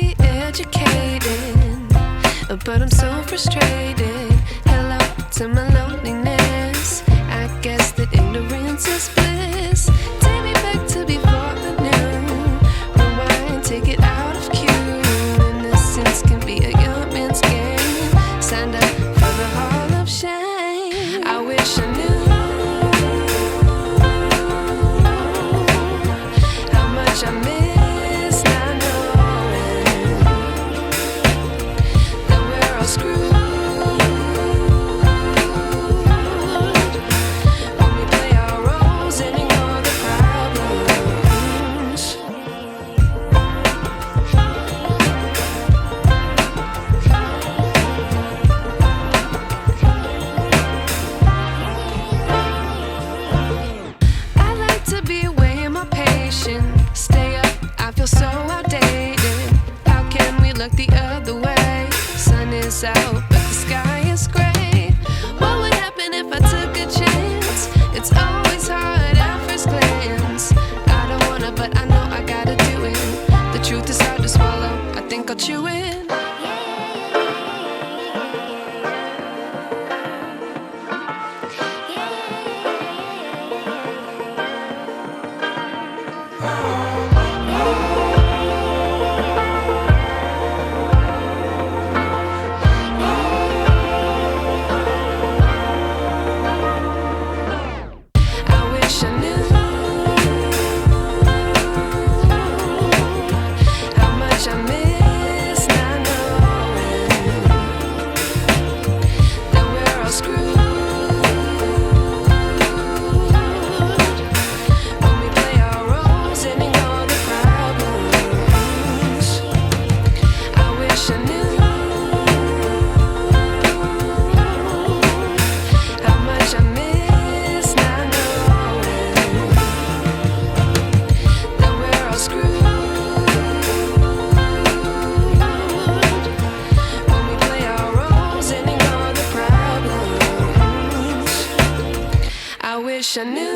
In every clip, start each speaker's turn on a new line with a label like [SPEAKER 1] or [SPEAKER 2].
[SPEAKER 1] be educated, but I'm so frustrated. Hello to my loneliness. I guess that ignorance is bliss. Take me back to before I knew. Rewind, take it out of cue. Innocence can be a young man's game. Signed up for the hall of shame. I wish I knew how much I miss not knowing that we're all screwed. Stay up, I feel so outdated. How can we look the other way? Sun is out, but the sky is gray. What would happen if I took a chance? It's always hard at first glance. I don't wanna, but I know I gotta do it. The truth is hard to swallow, I think I'll chew it. I wish I knew.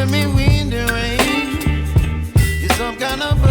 [SPEAKER 2] Me wind and rain, you're some kind of